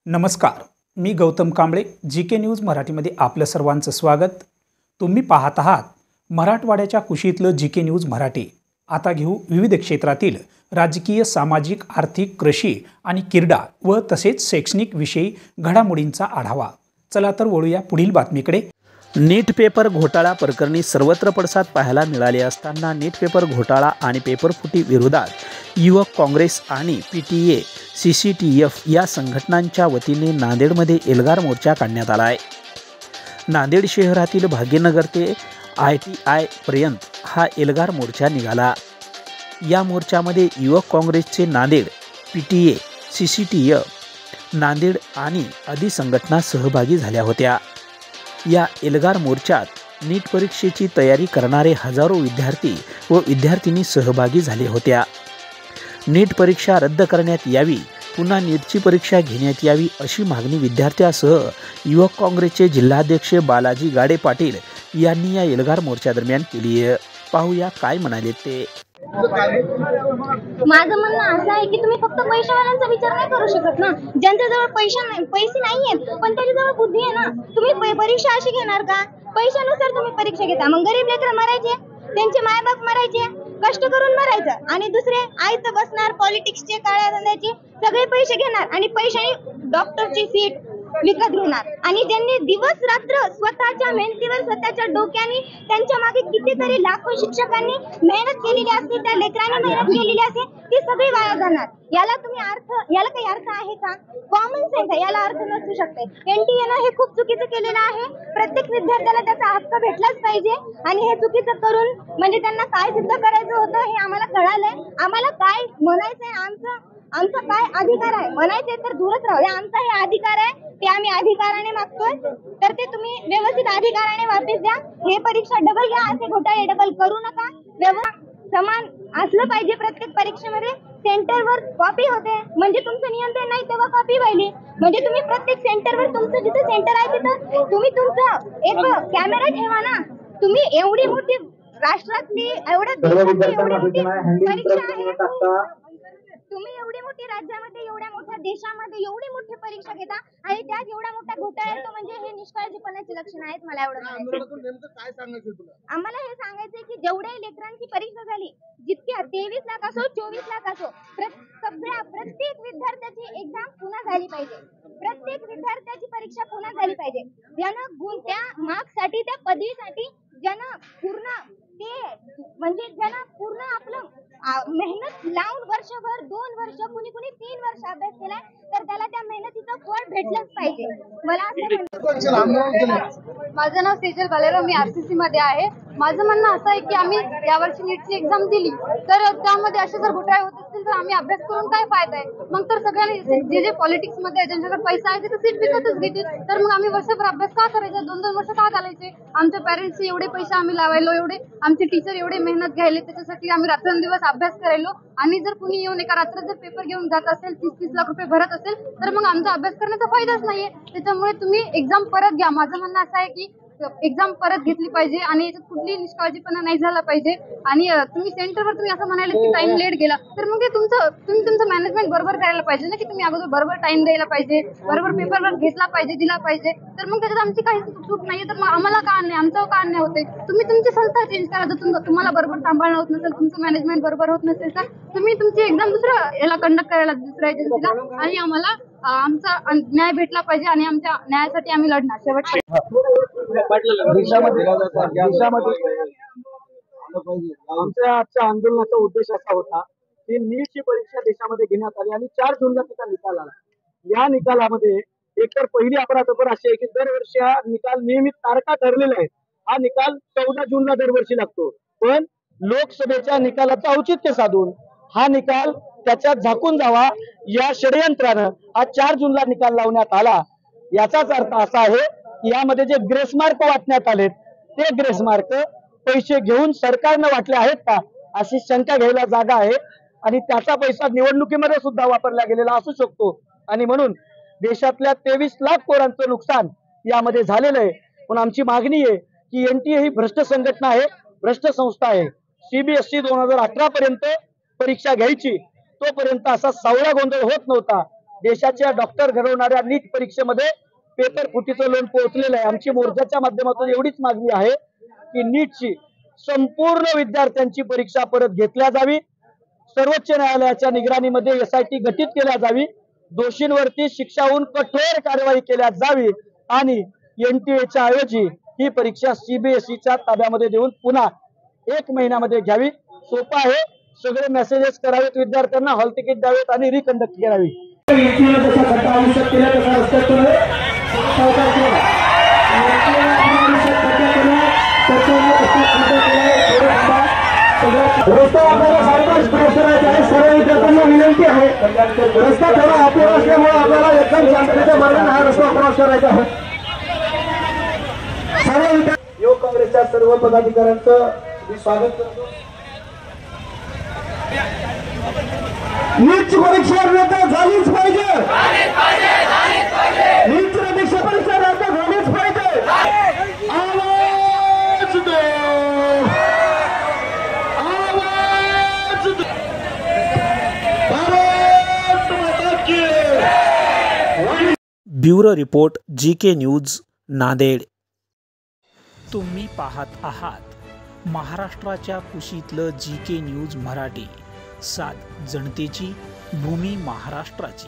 नमस्कार, मी Gautam Kamble. GK news मराठीमध्ये आपलं सर्वांचं स्वागत. तुम्ही पाहत आहात मराठवाड्याच्या कुशीतलं जीके न्यूज मराठी. आता घेऊ विविध क्षेत्रातील राजकीय, सामाजिक, आर्थिक, कृषी आणि क्रीडा व तसेच शैक्षणिक विषयी घडामोडींचा आढावा. चला तर वळूया पुढील बातमीकडे. नीट पेपर घोटाळा प्रकरणी सर्वत्र पडसाद पाहायला मिळाले असताना नीट पेपर घोटाळा आणि पेपरफुटी विरोधात युवक काँग्रेस आणि PTA CCTF या संघटनांच्या वतीने नांदेडमध्ये एल्गार मोर्चा काढण्यात आला आहे. नांदेड शहरातील भाग्यनगर ते ITI पर्यंत हा एल्गार मोर्चा निघाला. या मोर्चामध्ये युवक काँग्रेसचे नांदेड, PTA CCTF नांदेड आणि आदी संघटना सहभागी झाल्या होत्या. या एल्गार मोर्चात नीट परीक्षेची तयारी करणारे हजारो विद्यार्थी व विद्यार्थिनी सहभागी झाले होत्या. नीट परीक्षा रद्द करण्यात यावी, पुन्हा नीटची परीक्षा घेण्यात यावी अशी मागणी विद्यार्थ्यांसह युवक काँग्रेसचे जिल्हाध्यक्ष बालाजी गाडे पाटील यांनी या एल्गार मोर्चा दरम्यान केली आहे. पाहूया काय म्हणाले ते. माझं म्हणणं असं आहे की तुम्ही फक्त पैशावाल्यांचा विचार नाही करू शकत ना. ज्यांच्याजवळ पैसे नाहीयेत पण त्याच्याजवळ बुद्धी आहे ना. तुम्ही परीक्षा अशी घेणार का? पैशानुसार तुम्ही परीक्षा घेता. मग गरीब लेकरं मरायचे, त्यांचे मायबाप मरायचे, कष्ट करून मरायचं आणि दुसरे आयत बसणार, पॉलिटिक्सचे, काळ्या धंद्याचे सगळे पैसे घेणार आणि पैशाने डॉक्टरची सीट विकत घेणार. आणि ज्यांनी दिवस रात्र स्वतःच्या मेहनतीवर, स्वतःच्या डोक्याने, त्यांच्या मागे कितीतरी लाखो शिक्षकांनी मेहनत केलेली असते, त्या लेकरांनी मेहनत केलेली असते, ती सगळी वाया जाणार. याला काही अर्थ आहे का? कॉमन सेन्स आहे, याला अर्थ नसू शकते. NTA हे खूप चुकीचं केलेलं आहे. प्रत्येक विद्यार्थ्याला त्याचा हक्क भेटलाच पाहिजे आणि हे चुकीचं करून म्हणजे त्यांना काय सिद्ध करायचं होतं हे आम्हाला कळालंय. आम्हाला काय म्हणायचंय, आमचा काय अधिकार आहे म्हणायचे तर दूरच राहू द्या. आमचा हे अधिकार आहे, ते आम्ही अधिकाराने मागतोय, तर ते तुम्ही व्यवस्थित अधिकाराने वापस द्या. हे परीक्षा डबल घ्या, असे घोटाळे डबल करू नका. समान असलं पाहिजे प्रत्येक परीक्षेमध्ये. सेंटरवर कॉपी होते म्हणजे तुमचं नियंत्रण नाही तेव्हा कॉपी व्हायली. म्हणजे तुम्ही प्रत्येक सेंटरवर तुमचं जिथे सेंटर आहे तिथं तुम्ही तुमचं एक कॅमेरा ठेवा ना. तुम्ही एवढी मोठी राष्ट्रातली परीक्षा आहे, तुम्ही एवढी मोठी राज्यामध्ये, एवढ्या मोठ्या देशामध्ये एवढी मोठी परीक्षा घेता आणि त्यात एवढा मोठा घोटाळा येतो म्हणजे हे निष्काळजीपणाचे लक्षण आहेत. मला एवढं काय सांगायचं तुला? आम्हाला हे सांगायचंय की जेवढ्या लेकरांची परीक्षा झाली, जितक्या 23 लाख असो, 24 लाख असो, प्रत्येक विद्यार्थ्याची एक्झाम पुन्हा झाली पाहिजे. प्रत्येक विद्यार्थ्याची परीक्षा पुन्हा झाली पाहिजे. ज्यानं गुण, त्या मार्क्ससाठी, त्या पदवीसाठी ज्यानं पूर्ण आपलं मेहनत लावून वर्षभर, 2 वर्ष, कुणी 3 वर्ष अभ्यास केलाय तर त्याला त्या मेहनतीचं फळ भेटलंच पाहिजे. मला माझं नाव सेजल बालेराव, मी RCC मध्ये आहे. माझं म्हणणं असं आहे की आम्ही यावर्षी नीटची एक्झाम दिली तर त्यामध्ये असे जर घोटाळे होत असतील तर आम्ही अभ्यास करून काय फायदा आहे? मग तर सगळ्यांनी जे पॉलिटिक्स मध्ये ज्यांच्याकडे पैसा आहे ते सीट विकतच घेतील. तर मग आम्ही वर्षभर अभ्यास का करायचा? 2-2 वर्ष का घालायचे? आमच्या पेरेंट्सचे एवढे पैसे आम्ही लावायलो, एवढे आमचे टीचर एवढे मेहनत घ्यायले, त्याच्यासाठी आम्ही रात्रंदिवस अभ्यास करायलो. आणि जर कुणी येऊन एका रात्र जर पेपर घेऊन जात असेल, 30-30 लाख रुपये भरत असेल तर मग आमचा अभ्यास करण्याचा फायदाच नाहीये. त्याच्यामुळे तुम्ही एक्झाम परत घ्या. माझं म्हणणं असं आहे की एक्झाम परत घेतली पाहिजे आणि याच्यात कुठलीही निष्काळजीपणा नाही झाला पाहिजे. आणि तुम्ही सेंटरवर तुम्ही असं म्हणाले की टाइम लेट गेला तर मग ते तुम्ही तुमचं मॅनेजमेंट बरोबर करायला पाहिजे ना, की तुम्ही अगोदर बरोबर टाइम द्यायला पाहिजे, बरोबर पेपर घेतला पाहिजे, दिला पाहिजे. तर मग त्याच्यात आमची काही चूक नाहीये तर मग आम्हाला का नाही, आमचं का नाही होते? तुम्ही तुमची संस्था चेंज करा. जर तुम्हाला बरोबर सांभाळणं होत नसेल, तुमचं मॅनेजमेंट बरोबर होत नसेल तर तुम्ही तुमची एक्झाम दुसरं याला कंडक्ट करायला, दुसऱ्या एजन्सीला. आणि आम्हाला आमचा न्याय भेटला पाहिजे आणि आमच्या न्यायासाठी आम्ही लढणार. आमच्या आजच्या आंदोलनाचा उद्देश असा होता की नीटची परीक्षा देशामध्ये घेण्यात आली आणि 4 जूनला तिचा निकाल आला. या निकालामध्ये एकतर पहिली अपराध अशी आहे की दरवर्षी हा निकाल नियमित तारखा ठरलेला आहे. हा निकाल 14 जूनला दरवर्षी लागतो, पण लोकसभेच्या निकालाचं औचित्य साधून हा निकाल त्याच्यात झाकून जावा या षडयंत्रानं आज 4 जूनला निकाल लावण्यात आला. याचाच अर्थ असा आहे की यामध्ये जे ग्रेसमार्क वाटण्यात आलेत ते ग्रेसमार्क पैसे घेऊन सरकारनं वाटले आहेत का अशी शंका घ्यायला जागा आहे. आणि त्याचा पैसा निवडणुकीमध्ये सुद्धा वापरला गेलेला असू शकतो. आणि म्हणून देशातल्या 23 लाख पोरांचं नुकसान यामध्ये झालेलं आहे. पण आमची मागणी आहे की NTA ही भ्रष्ट संघटना आहे, भ्रष्ट संस्था आहे. CBSE 2018 पर्यंत परीक्षा घ्यायची, तोपर्यंत असा सावळा गोंधळ होत नव्हता. देशाच्या डॉक्टर घडवणाऱ्या नीट परीक्षेमध्ये पेपर फुटीचं लोण पोहोचलेलं आहे। आमची मोर्चाच्या माध्यमातून एवढीच मागणी आहे की नीटची संपूर्ण विद्यार्थ्यांची परीक्षा परत घेतल्या जावी, सर्वोच्च न्यायालयाच्या निगराणीमध्ये SIT गठीत केल्या जावी, दोषींवरती शिक्षा होऊन कठोर कारवाई केल्या जावी आणि NTA ऐवजी ही परीक्षा CBSEच्या ताब्यामध्ये देऊन पुन्हा 1 महिन्यामध्ये घ्यावी। सोपं आहे, सगळे मेसेजेस करावेत, विद्यार्थ्यांना हॉल तिकीट द्यावेत आणि रिकंडक्ट करावी। रस्ता आपल्याला सारखाच क्रॉस करायचा आहे। सर्व विद्यार्थ्यांना विनंती आहे, रस्ता थोडा अपलोड असल्यामुळे आपल्याला एकदम शांततेच्या मार्गाने हा रस्ता क्रॉस करायचा आहे। सर्व युवक काँग्रेसच्या सर्व पदाधिकाऱ्यांचं मी स्वागत करतो। नीटची परीक्षा रद्द झालीच पाहिजे, नीटची परीक्षा रद्द झालीच पाहिजे। आवाज दो, आवाज दो, भारत माता की। Bureau report GK news Nanded. तुम्ही पाहत आहात महाराष्ट्राच्या कुशीतलं GK न्यूज मराठी, सात जनतेची, भूमी महाराष्ट्राची।